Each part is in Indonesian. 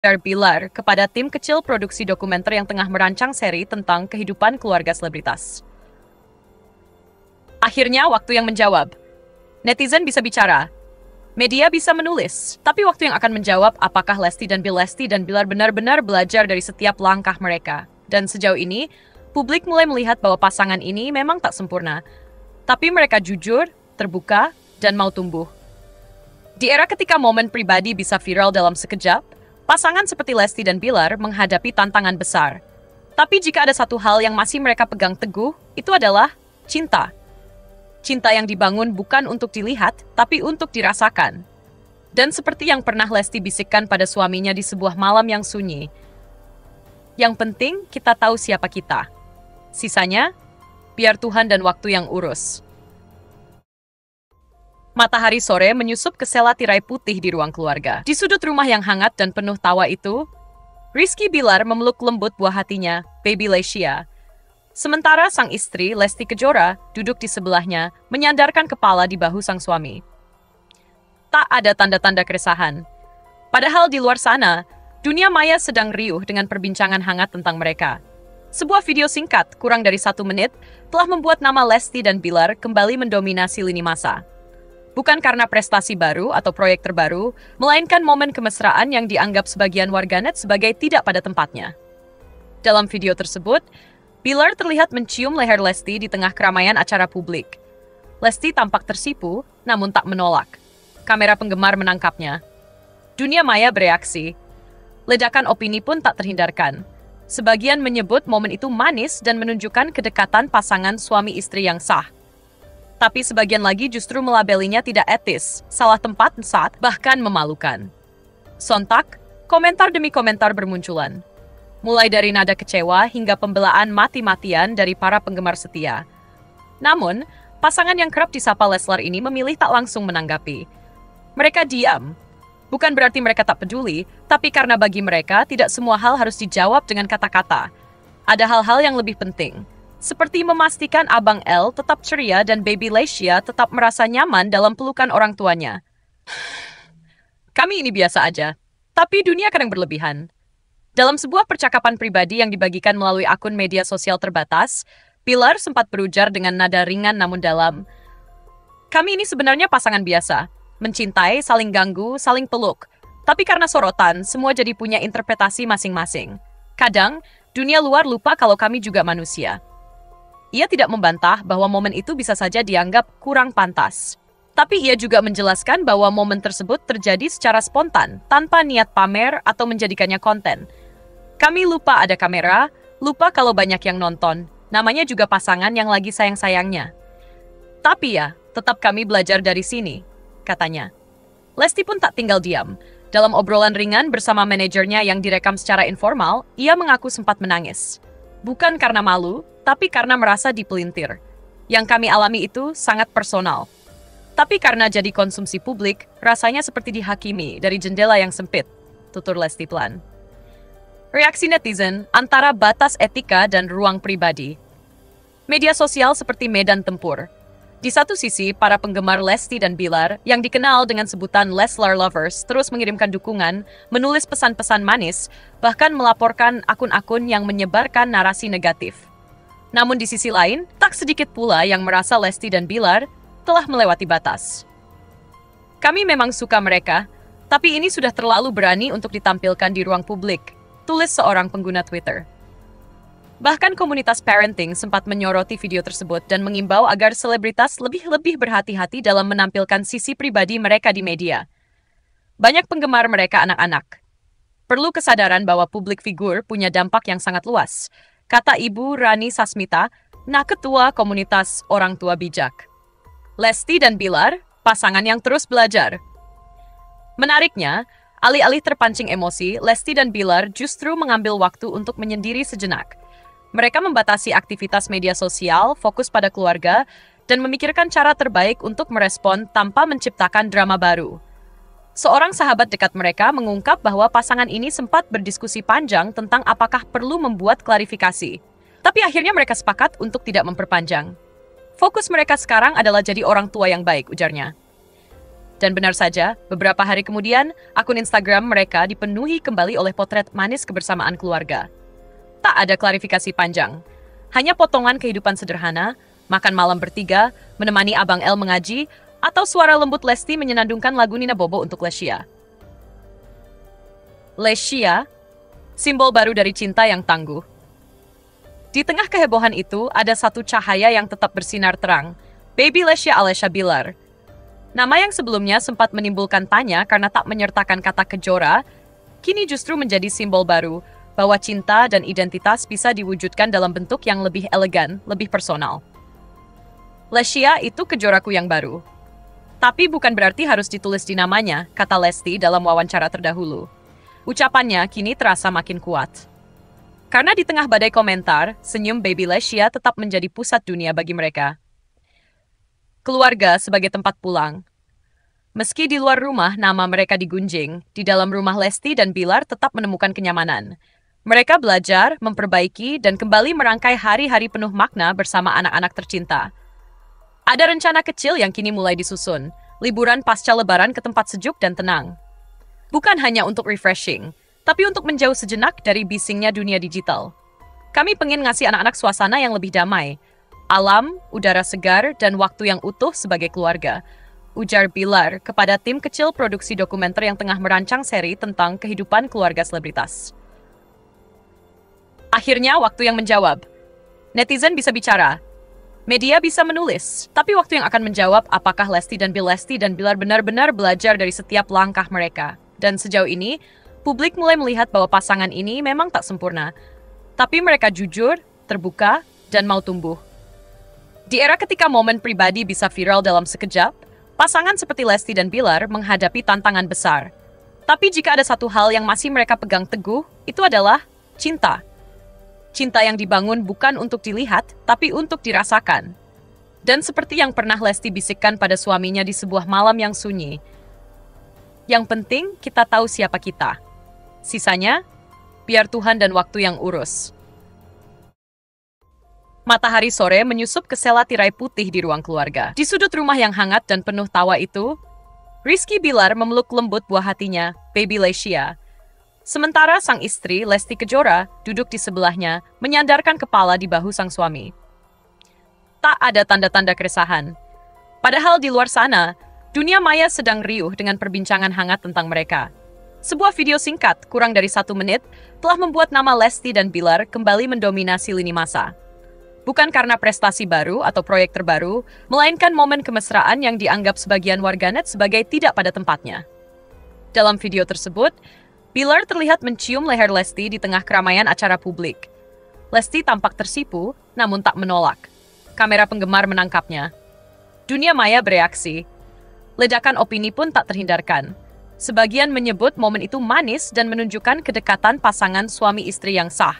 Bilar kepada tim kecil produksi dokumenter yang tengah merancang seri tentang kehidupan keluarga selebritas. Akhirnya waktu yang menjawab. Netizen bisa bicara. Media bisa menulis. Tapi waktu yang akan menjawab apakah Lesti dan Bilar benar-benar belajar dari setiap langkah mereka. Dan sejauh ini, publik mulai melihat bahwa pasangan ini memang tak sempurna. Tapi mereka jujur, terbuka, dan mau tumbuh. Di era ketika momen pribadi bisa viral dalam sekejap, pasangan seperti Lesti dan Bilar menghadapi tantangan besar. Tapi jika ada satu hal yang masih mereka pegang teguh, itu adalah cinta. Cinta yang dibangun bukan untuk dilihat, tapi untuk dirasakan. Dan seperti yang pernah Lesti bisikkan pada suaminya di sebuah malam yang sunyi, yang penting kita tahu siapa kita. Sisanya, biar Tuhan dan waktu yang urus. Matahari sore menyusup ke sela tirai putih di ruang keluarga. Di sudut rumah yang hangat dan penuh tawa itu, Rizky Bilar memeluk lembut buah hatinya, Baby Lesia. Sementara sang istri, Lesti Kejora, duduk di sebelahnya, menyandarkan kepala di bahu sang suami. Tak ada tanda-tanda keresahan. Padahal di luar sana, dunia maya sedang riuh dengan perbincangan hangat tentang mereka. Sebuah video singkat, kurang dari 1 menit, telah membuat nama Lesti dan Bilar kembali mendominasi lini masa. Bukan karena prestasi baru atau proyek terbaru, melainkan momen kemesraan yang dianggap sebagian warganet sebagai tidak pada tempatnya. Dalam video tersebut, Bilar terlihat mencium leher Lesti di tengah keramaian acara publik. Lesti tampak tersipu, namun tak menolak. Kamera penggemar menangkapnya. Dunia maya bereaksi. Ledakan opini pun tak terhindarkan. Sebagian menyebut momen itu manis dan menunjukkan kedekatan pasangan suami istri yang sah. Tapi sebagian lagi justru melabelinya tidak etis, salah tempat, saat, bahkan memalukan. Sontak, komentar demi komentar bermunculan. Mulai dari nada kecewa hingga pembelaan mati-matian dari para penggemar setia. Namun, pasangan yang kerap disapa Leslar ini memilih tak langsung menanggapi. Mereka diam. Bukan berarti mereka tak peduli, tapi karena bagi mereka tidak semua hal harus dijawab dengan kata-kata. Ada hal-hal yang lebih penting, seperti memastikan Abang L tetap ceria dan Baby Lesia tetap merasa nyaman dalam pelukan orang tuanya. Kami ini biasa aja, tapi dunia kadang berlebihan. Dalam sebuah percakapan pribadi yang dibagikan melalui akun media sosial terbatas, Bilar sempat berujar dengan nada ringan namun dalam. Kami ini sebenarnya pasangan biasa, mencintai, saling ganggu, saling peluk. Tapi karena sorotan, semua jadi punya interpretasi masing-masing. Kadang, dunia luar lupa kalau kami juga manusia. Ia tidak membantah bahwa momen itu bisa saja dianggap kurang pantas. Tapi ia juga menjelaskan bahwa momen tersebut terjadi secara spontan, tanpa niat pamer atau menjadikannya konten. Kami lupa ada kamera, lupa kalau banyak yang nonton. Namanya juga pasangan yang lagi sayang-sayangnya. Tapi ya, tetap kami belajar dari sini, katanya. Lesti pun tak tinggal diam. Dalam obrolan ringan bersama manajernya yang direkam secara informal, ia mengaku sempat menangis. Bukan karena malu, tapi karena merasa dipelintir. Yang kami alami itu sangat personal. Tapi karena jadi konsumsi publik, rasanya seperti dihakimi dari jendela yang sempit, tutur Lesti pelan. Reaksi netizen antara batas etika dan ruang pribadi. Media sosial seperti medan tempur. Di satu sisi, para penggemar Lesti dan Bilar, yang dikenal dengan sebutan Leslar Lovers, terus mengirimkan dukungan, menulis pesan-pesan manis, bahkan melaporkan akun-akun yang menyebarkan narasi negatif. Namun di sisi lain, tak sedikit pula yang merasa Lesti dan Bilar telah melewati batas. Kami memang suka mereka, tapi ini sudah terlalu berani untuk ditampilkan di ruang publik, tulis seorang pengguna Twitter. Bahkan komunitas parenting sempat menyoroti video tersebut dan mengimbau agar selebritas lebih berhati-hati dalam menampilkan sisi pribadi mereka di media. Banyak penggemar mereka anak-anak. Perlu kesadaran bahwa publik figur punya dampak yang sangat luas, kata Ibu Rani Sasmita, ketua komunitas orang tua bijak. Lesti dan Bilar, pasangan yang terus belajar. Menariknya, alih-alih terpancing emosi, Lesti dan Bilar justru mengambil waktu untuk menyendiri sejenak. Mereka membatasi aktivitas media sosial, fokus pada keluarga, dan memikirkan cara terbaik untuk merespon tanpa menciptakan drama baru. Seorang sahabat dekat mereka mengungkap bahwa pasangan ini sempat berdiskusi panjang tentang apakah perlu membuat klarifikasi. Tapi akhirnya mereka sepakat untuk tidak memperpanjang. Fokus mereka sekarang adalah jadi orang tua yang baik, ujarnya. Dan benar saja, beberapa hari kemudian, akun Instagram mereka dipenuhi kembali oleh potret manis kebersamaan keluarga. Tak ada klarifikasi panjang. Hanya potongan kehidupan sederhana, makan malam bertiga, menemani Abang El mengaji, atau suara lembut Lesti menyenandungkan lagu Nina Bobo untuk Lesya. Lesya, simbol baru dari cinta yang tangguh. Di tengah kehebohan itu, ada satu cahaya yang tetap bersinar terang, Baby Lesya Alesya Bilar. Nama yang sebelumnya sempat menimbulkan tanya karena tak menyertakan kata kejora, kini justru menjadi simbol baru, bahwa cinta dan identitas bisa diwujudkan dalam bentuk yang lebih elegan, lebih personal. Lesya itu kejoraku yang baru. Tapi bukan berarti harus ditulis di namanya, kata Lesti dalam wawancara terdahulu. Ucapannya kini terasa makin kuat. Karena di tengah badai komentar, senyum Baby Lesya tetap menjadi pusat dunia bagi mereka. Keluarga sebagai tempat pulang. Meski di luar rumah nama mereka digunjing, di dalam rumah Lesti dan Bilar tetap menemukan kenyamanan. Mereka belajar, memperbaiki, dan kembali merangkai hari-hari penuh makna bersama anak-anak tercinta. Ada rencana kecil yang kini mulai disusun, liburan pasca lebaran ke tempat sejuk dan tenang. Bukan hanya untuk refreshing, tapi untuk menjauh sejenak dari bisingnya dunia digital. Kami pengen ngasih anak-anak suasana yang lebih damai, alam, udara segar, dan waktu yang utuh sebagai keluarga, ujar Bilar kepada tim kecil produksi dokumenter yang tengah merancang seri tentang kehidupan keluarga selebritas. Akhirnya waktu yang menjawab. Netizen bisa bicara, media bisa menulis, tapi waktu yang akan menjawab apakah Lesti dan Bilar benar-benar belajar dari setiap langkah mereka. Dan sejauh ini, publik mulai melihat bahwa pasangan ini memang tak sempurna, tapi mereka jujur, terbuka, dan mau tumbuh. Di era ketika momen pribadi bisa viral dalam sekejap, pasangan seperti Lesti dan Bilar menghadapi tantangan besar. Tapi jika ada satu hal yang masih mereka pegang teguh, itu adalah cinta. Cinta yang dibangun bukan untuk dilihat, tapi untuk dirasakan. Dan seperti yang pernah Lesti bisikkan pada suaminya di sebuah malam yang sunyi, yang penting kita tahu siapa kita. Sisanya, biar Tuhan dan waktu yang urus. Matahari sore menyusup ke sela tirai putih di ruang keluarga. Di sudut rumah yang hangat dan penuh tawa itu, Rizky Bilar memeluk lembut buah hatinya, Baby Lesya. Sementara sang istri, Lesti Kejora, duduk di sebelahnya, menyandarkan kepala di bahu sang suami. Tak ada tanda-tanda keresahan. Padahal di luar sana, dunia maya sedang riuh dengan perbincangan hangat tentang mereka. Sebuah video singkat, kurang dari 1 menit, telah membuat nama Lesti dan Bilar kembali mendominasi lini masa. Bukan karena prestasi baru atau proyek terbaru, melainkan momen kemesraan yang dianggap sebagian warganet sebagai tidak pada tempatnya. Dalam video tersebut, Bilar terlihat mencium leher Lesti di tengah keramaian acara publik. Lesti tampak tersipu, namun tak menolak. Kamera penggemar menangkapnya. Dunia maya bereaksi. Ledakan opini pun tak terhindarkan. Sebagian menyebut momen itu manis dan menunjukkan kedekatan pasangan suami istri yang sah.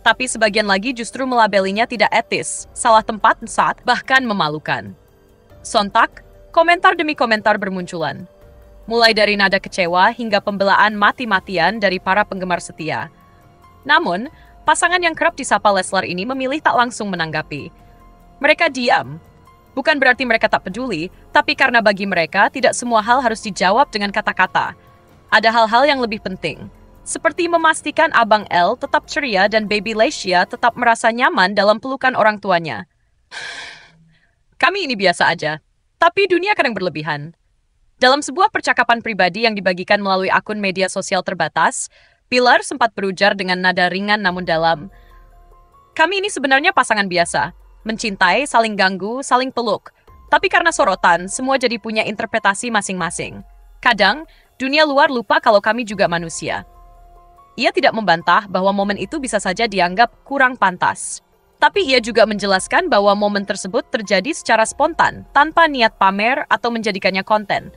Tapi sebagian lagi justru melabelinya tidak etis, salah tempat, saat, bahkan memalukan. Sontak, komentar demi komentar bermunculan. Mulai dari nada kecewa hingga pembelaan mati-matian dari para penggemar setia. Namun, pasangan yang kerap disapa Leslar ini memilih tak langsung menanggapi. Mereka diam. Bukan berarti mereka tak peduli, tapi karena bagi mereka tidak semua hal harus dijawab dengan kata-kata. Ada hal-hal yang lebih penting. Seperti memastikan Abang El tetap ceria dan Baby Lesya tetap merasa nyaman dalam pelukan orang tuanya. Kami ini biasa aja, tapi dunia kadang berlebihan. Dalam sebuah percakapan pribadi yang dibagikan melalui akun media sosial terbatas, Bilar sempat berujar dengan nada ringan namun dalam. Kami ini sebenarnya pasangan biasa, mencintai, saling ganggu, saling peluk. Tapi karena sorotan, semua jadi punya interpretasi masing-masing. Kadang, dunia luar lupa kalau kami juga manusia. Ia tidak membantah bahwa momen itu bisa saja dianggap kurang pantas. Tapi ia juga menjelaskan bahwa momen tersebut terjadi secara spontan, tanpa niat pamer atau menjadikannya konten.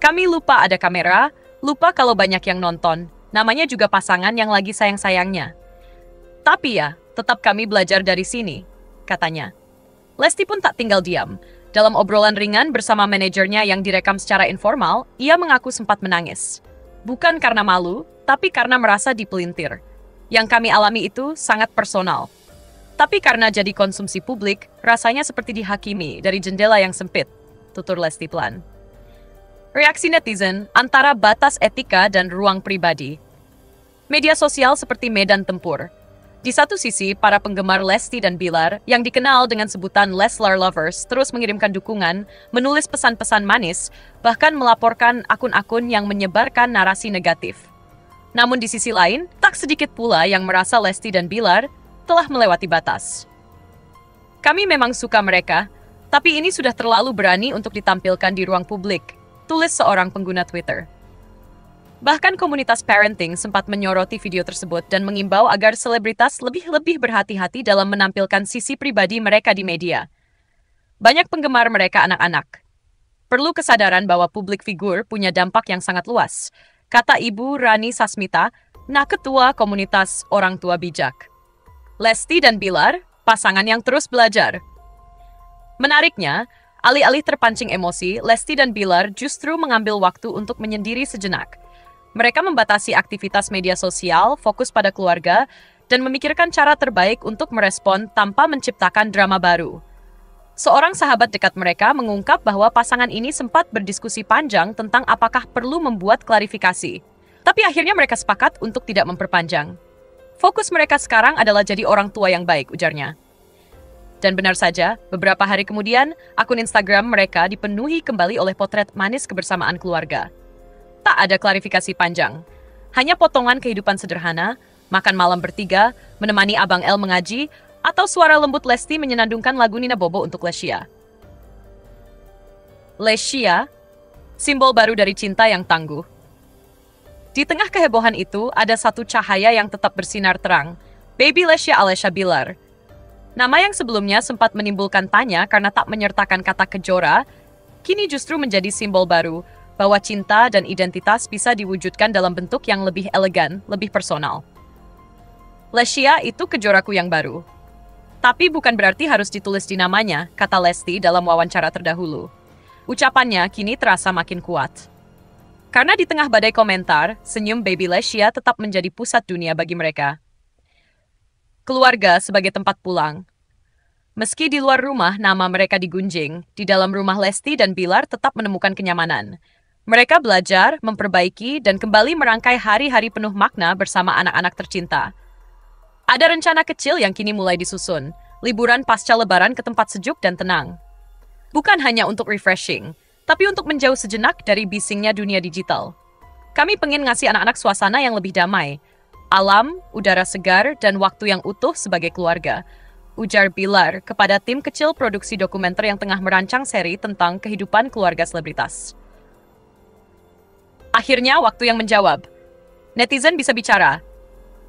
Kami lupa ada kamera, lupa kalau banyak yang nonton. Namanya juga pasangan yang lagi sayang-sayangnya. Tapi ya, tetap kami belajar dari sini, katanya. Lesti pun tak tinggal diam. Dalam obrolan ringan bersama manajernya yang direkam secara informal, ia mengaku sempat menangis. Bukan karena malu, tapi karena merasa dipelintir. Yang kami alami itu sangat personal. Tapi karena jadi konsumsi publik, rasanya seperti dihakimi dari jendela yang sempit, tutur Lesti pelan. Reaksi netizen antara batas etika dan ruang pribadi. Media sosial seperti medan tempur. Di satu sisi, para penggemar Lesti dan Bilar yang dikenal dengan sebutan Leslar Lovers terus mengirimkan dukungan, menulis pesan-pesan manis, bahkan melaporkan akun-akun yang menyebarkan narasi negatif. Namun di sisi lain, tak sedikit pula yang merasa Lesti dan Bilar telah melewati batas. Kami memang suka mereka, tapi ini sudah terlalu berani untuk ditampilkan di ruang publik, tulis seorang pengguna Twitter. Bahkan komunitas parenting sempat menyoroti video tersebut dan mengimbau agar selebritas lebih berhati-hati dalam menampilkan sisi pribadi mereka di media. Banyak penggemar mereka anak-anak. Perlu kesadaran bahwa publik figur punya dampak yang sangat luas, kata Ibu Rani Sasmita, ketua komunitas orang tua bijak. Lesti dan Bilar, pasangan yang terus belajar. Menariknya, alih-alih terpancing emosi, Lesti dan Bilar justru mengambil waktu untuk menyendiri sejenak. Mereka membatasi aktivitas media sosial, fokus pada keluarga, dan memikirkan cara terbaik untuk merespon tanpa menciptakan drama baru. Seorang sahabat dekat mereka mengungkap bahwa pasangan ini sempat berdiskusi panjang tentang apakah perlu membuat klarifikasi. Tapi akhirnya mereka sepakat untuk tidak memperpanjang. Fokus mereka sekarang adalah jadi orang tua yang baik, ujarnya. Dan benar saja, beberapa hari kemudian, akun Instagram mereka dipenuhi kembali oleh potret manis kebersamaan keluarga. Tak ada klarifikasi panjang. Hanya potongan kehidupan sederhana, makan malam bertiga, menemani Abang El mengaji, atau suara lembut Lesti menyenandungkan lagu Nina Bobo untuk Lesya. Lesya, simbol baru dari cinta yang tangguh. Di tengah kehebohan itu, ada satu cahaya yang tetap bersinar terang, Baby Lesya Alesya Bilar. Nama yang sebelumnya sempat menimbulkan tanya karena tak menyertakan kata kejora, kini justru menjadi simbol baru, bahwa cinta dan identitas bisa diwujudkan dalam bentuk yang lebih elegan, lebih personal. Lesya itu kejoraku yang baru. Tapi bukan berarti harus ditulis di namanya, kata Lesti dalam wawancara terdahulu. Ucapannya kini terasa makin kuat. Karena di tengah badai komentar, senyum Baby Lesya tetap menjadi pusat dunia bagi mereka. Keluarga sebagai tempat pulang. Meski di luar rumah nama mereka digunjing, di dalam rumah Lesti dan Bilar tetap menemukan kenyamanan. Mereka belajar, memperbaiki, dan kembali merangkai hari-hari penuh makna bersama anak-anak tercinta. Ada rencana kecil yang kini mulai disusun, liburan pasca lebaran ke tempat sejuk dan tenang. Bukan hanya untuk refreshing, tapi untuk menjauh sejenak dari bisingnya dunia digital. Kami pengen ngasih anak-anak suasana yang lebih damai, alam, udara segar, dan waktu yang utuh sebagai keluarga, ujar Bilar kepada tim kecil produksi dokumenter yang tengah merancang seri tentang kehidupan keluarga selebritas. Akhirnya waktu yang menjawab. Netizen bisa bicara.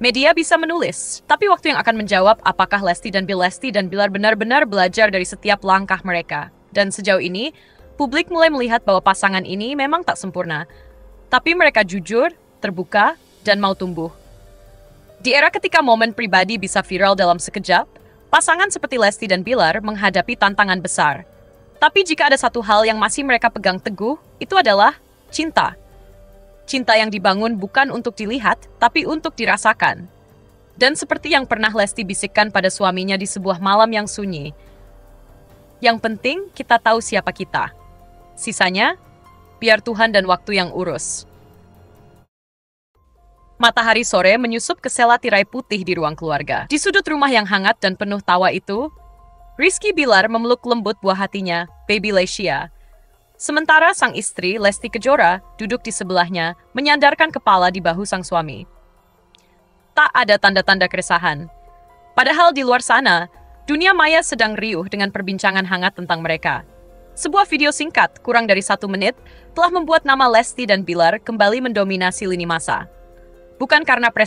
Media bisa menulis. Tapi waktu yang akan menjawab apakah Lesti dan Bilar benar-benar belajar dari setiap langkah mereka. Dan sejauh ini, publik mulai melihat bahwa pasangan ini memang tak sempurna. Tapi mereka jujur, terbuka, dan mau tumbuh. Di era ketika momen pribadi bisa viral dalam sekejap, pasangan seperti Lesti dan Bilar menghadapi tantangan besar. Tapi jika ada satu hal yang masih mereka pegang teguh, itu adalah cinta. Cinta yang dibangun bukan untuk dilihat, tapi untuk dirasakan. Dan seperti yang pernah Lesti bisikkan pada suaminya di sebuah malam yang sunyi, yang penting kita tahu siapa kita. Sisanya, biar Tuhan dan waktu yang urus. Matahari sore menyusup ke sela tirai putih di ruang keluarga. Di sudut rumah yang hangat dan penuh tawa itu, Rizky Bilar memeluk lembut buah hatinya, Baby Lesya. Sementara sang istri, Lesti Kejora, duduk di sebelahnya, menyandarkan kepala di bahu sang suami. Tak ada tanda-tanda keresahan. Padahal di luar sana, dunia maya sedang riuh dengan perbincangan hangat tentang mereka. Sebuah video singkat, kurang dari 1 menit, telah membuat nama Lesti dan Bilar kembali mendominasi lini massa. Bukan karena